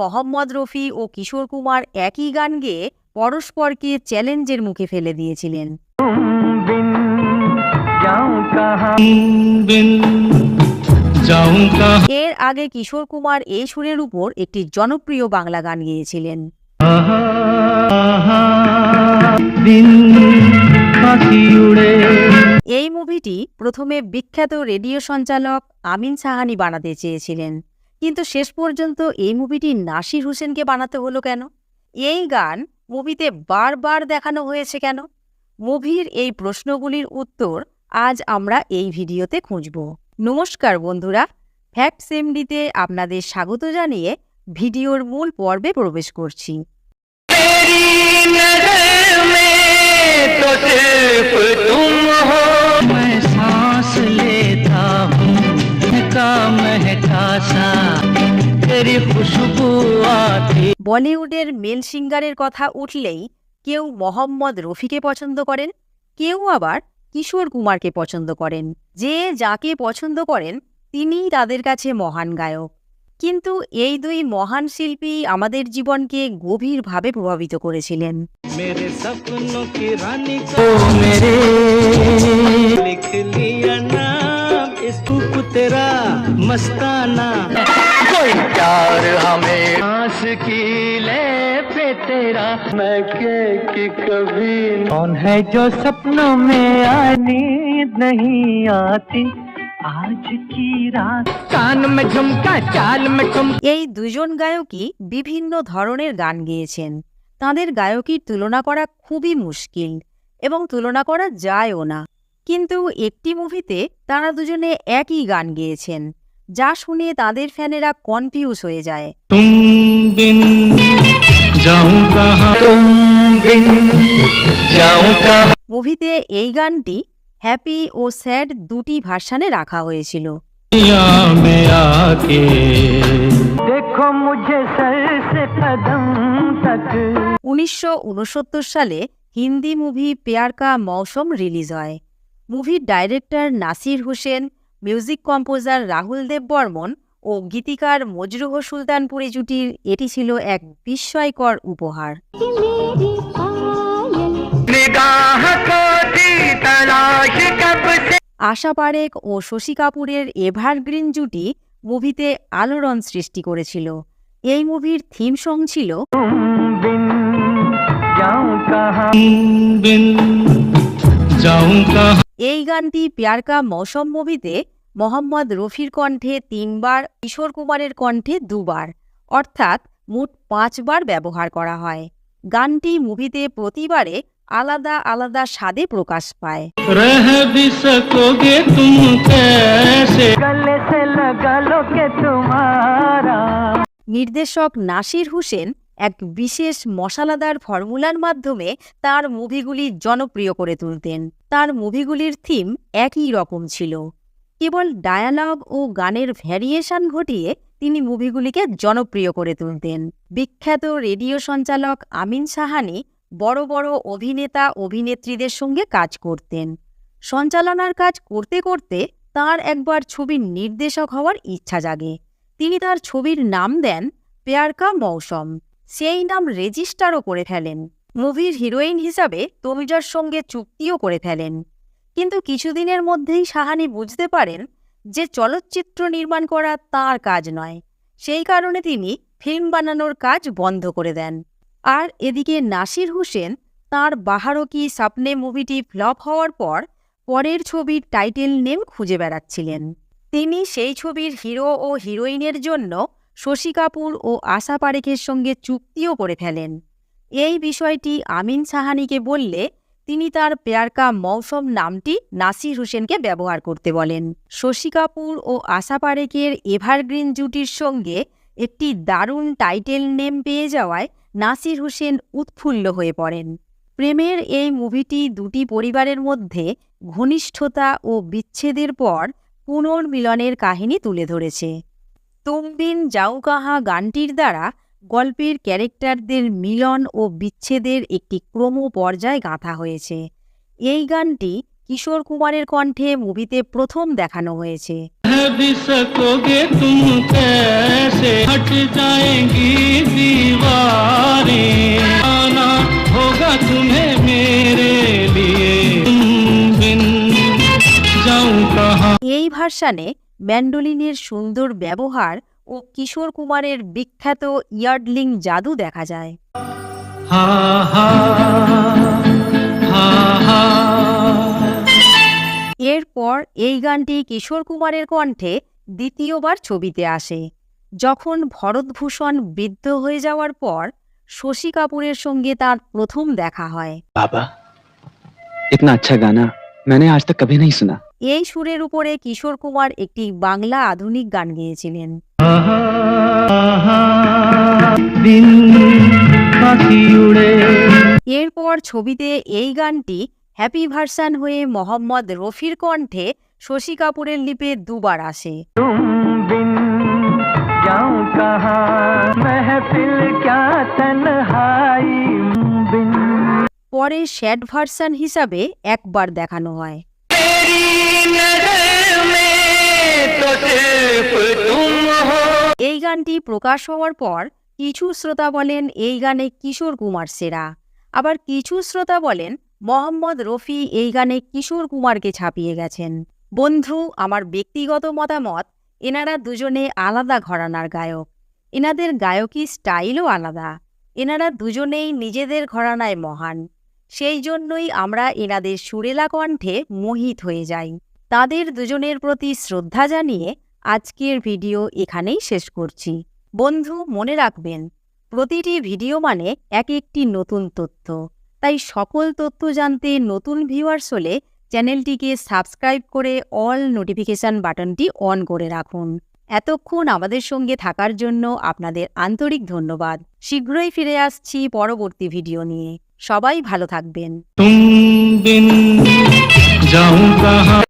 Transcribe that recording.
মোহাম্মদ রফি ও কিশোর কুমার একই গান গেয়ে পরস্পরকে চ্যালেঞ্জের মুখে ফেলে দিয়েছিলেন। এর আগে কিশোর কুমার এই সুরের উপর একটি জনপ্রিয় বাংলা গান গেয়েছিলেন। এই মুভিটি প্রথমে বিখ্যাত রেডিও সঞ্চালক আমিন সাহানি বানাতে চেয়েছিলেন, কিন্তু শেষ পর্যন্ত এই মুভিটি নাসির হুসেনকে বানাতে হলো কেন? এই গান মুভিতে বারবার দেখানো হয়েছে কেন? মুভির এই প্রশ্নগুলির উত্তর আজ আমরা এই ভিডিওতে খুঁজব। নমস্কার বন্ধুরা, ফ্যাক্টস এমডিতে আপনাদের স্বাগত জানিয়ে ভিডিওর মূল পর্বে প্রবেশ করছি। বলিউডের মেল সিঙ্গারের কথা উঠলেই কেউ মোহাম্মদ রফিকে পছন্দ করেন, কেউ আবার কিশোর কুমারকে পছন্দ করেন। যে যাকে পছন্দ করেন তিনিই তাদের কাছে মহান গায়ক। কিন্তু এই দুই মহান শিল্পী আমাদের জীবনকে গভীরভাবে প্রভাবিত করেছিলেন। कौन है जो सपनों में नींद नहीं आती आज की रात कान में झुमका चाल में ठुमका। এই দুজন গায়কই বিভিন্ন ধরনের গান গেয়েছেন। তাদের গায়কির তুলনা করা খুবই মুশকিল এবং তুলনা করা যায়ও না। কিন্তু একটি মুভিতে তারা দুজনে একই গান গেয়েছেন, যা শুনে তাদের ফ্যানেরা কনফিউজ হয়ে যায়। মুভিতে এই গানটি হ্যাপি ও স্যাড দুটি ভার্সানে রাখা হয়েছিল। 1969 সালে হিন্দি মুভি প্যার কা মৌসম রিলিজ হয়। মুভির director Nasir Hussain, music composer Rahul Dev Burman ও গীতিকার মজরুহ সুলতানপুরি জুটির এটি ছিল এক বিস্ময়কর উপহার। আশা পারেখ ও শশী কাপুরের এভারগ্রিন জুটি মুভিতে আলোড়ন সৃষ্টি করেছিল। এই মুভির থিম সং ছিল এই গানটি প্যার কা মৌসম মুভিতে মোহাম্মদ রফির কণ্ঠে 3 বার, কিশোর কুমারের কণ্ঠে 2 বার, অর্থাৎ মোট 5 বার ব্যবহার করা হয়। গানটি মুভিতে প্রতিবারে আলাদা আলাদা স্বাদে প্রকাশ পায়। নির্দেশক নাসির হুসেন এক বিশেষ মশলাদার ফর্মুলার মাধ্যমে তার মুভিগুলি জনপ্রিয় করে তুলতেন। তার মুভিগুলির থিম একই রকম ছিল, কেবল ডায়ালগ ও গানের ভ্যারিয়েশন ঘটিয়ে তিনি মুভিগুলিকে জনপ্রিয় করে তুলতেন। বিখ্যাত রেডিও সঞ্চালক আমিন সাহানি বড় বড় অভিনেতা অভিনেত্রীদের সঙ্গে কাজ করতেন। সঞ্চালনার কাজ করতে করতে তার একবার ছবির নির্দেশক হওয়ার ইচ্ছা জাগে। তিনি তার ছবির নাম দেন প্যার কা মৌসম। সেই নাম রেজিস্টারও করে ফেলেন। মুভির হিরোইন হিসাবে তনুজার সঙ্গে চুক্তিও করে ফেলেন। কিন্তু কিছুদিনের মধ্যেই সাহানি বুঝতে পারেন যে চলচ্চিত্র নির্মাণ করা তাঁর কাজ নয়। সেই কারণে তিনি ফিল্ম বানানোর কাজ বন্ধ করে দেন। আর এদিকে নাসির হুসেন তাঁর বাহারো কি স্বপ্নে মুভিটি ফ্লপ হওয়ার পর পরের ছবির টাইটেল নেম খুঁজে বেড়াচ্ছিলেন। তিনি সেই ছবির হিরো ও হিরোইনের জন্য শশী কাপুর ও আশা পারেখের সঙ্গে চুক্তিও করে ফেলেন। এই বিষয়টি আমিন সাহানিকে বললে তিনি তার প্যার কা মৌসম নামটি নাসির হুসেনকে ব্যবহার করতে বলেন। শশী কাপুর ও আশা পারেখের এভারগ্রিন জুটির সঙ্গে একটি দারুণ টাইটেল নেম পেয়ে যাওয়ায় নাসির হুসেন উৎফুল্ল হয়ে পড়েন। প্রেমের এই মুভিটি দুটি পরিবারের মধ্যে ঘনিষ্ঠতা ও বিচ্ছেদের পর পুনর্মিলনের কাহিনী তুলে ধরেছে। তুম বিন যাও কাহা গানটির দ্বারা গল্পের ক্যারেক্টারদের মিলন ও বিচ্ছেদের একটি ক্রম পর্যায় গাঁথা হয়েছে। এই গানটি কিশোর কুমারের কণ্ঠে মুভিতে প্রথম দেখানো হয়েছে। भी सकोगे तुम कैसे हट जाएंगी दीवारें आना होगा तुम्हें मेरे लिए तुम बिन जाऊं कहाँ। এই ভার্সানে ম্যান্ডোলিনের সুন্দর ব্যবহার ও কিশোর কুমারের বিখ্যাত ইয়ার্ডলিং জাদু দেখা যায়। हा हा हा हा। এরপর এই গানটি কিশোর কুমারের কণ্ঠে দ্বিতীয়বার ছবিতে আসে, যখন ভরতভূষণ বৃদ্ধ হয়ে যাওয়ার পর শশী কাপুরের সঙ্গে তার প্রথম দেখা হয়। बाबा इतना अच्छा गाना मैंने आज तक कभी नहीं सुना। এই সুরের উপরে কিশোর কুমার একটি বাংলা আধুনিক গান গেয়েছিলেন। दिन পাখি উড়ে। এরপর ছবিতে এই গানটি হ্যাপি ভার্সান হয়ে মোহাম্মদ রফির কণ্ঠে শশী কাপুরের লিপে দুবার আসে। तुम बिन जाऊं कहाँ महफिल क्या तन्हाई बिन। পরে শ্যাড ভার্সান হিসাবে একবার দেখানো হয়। तेरी नजर में तो सिर्फ तुम हो। এই গানটি প্রকাশ হওয়ার পর কিছু শ্রোতা বলেন এই গানে কিশোর কুমার সেরা, আবার কিছু শ্রোতা বলেন মোহাম্মদ রফি এই গানে কিশোর কুমারকে ছাপিয়ে গেছেন। বন্ধু, আমার ব্যক্তিগত মতামত, এনারা দুজনে আলাদা ঘরানার গায়ক, এনাদের গায়কী স্টাইলও আলাদা, এনারা দুজনেই নিজেদের ঘরানায় মহান, সেই জন্যই আমরা এনাদের সুরেলা কণ্ঠে মোহিত হয়ে যাই। তাদের দুজনের প্রতি শ্রদ্ধা জানিয়ে আজকের ভিডিও এখানেই শেষ করছি। বন্ধু, মনে রাখবেন, প্রতিটি ভিডিও মানে এক একটি নতুন তথ্য, তাই সকল তথ্য জানতে নতুন ভিউয়ার্স হলে চ্যানেলটিকে সাবস্ক্রাইব করে অল নোটিফিকেশন বাটনটি অন করে রাখুন। এতক্ষণ আমাদের সঙ্গে থাকার জন্য আপনাদের আন্তরিক ধন্যবাদ। শীঘ্রই ফিরে আসছি পরবর্তী ভিডিও নিয়ে। সবাই ভালো থাকবেন। तुम बिन जाऊं कहाँ।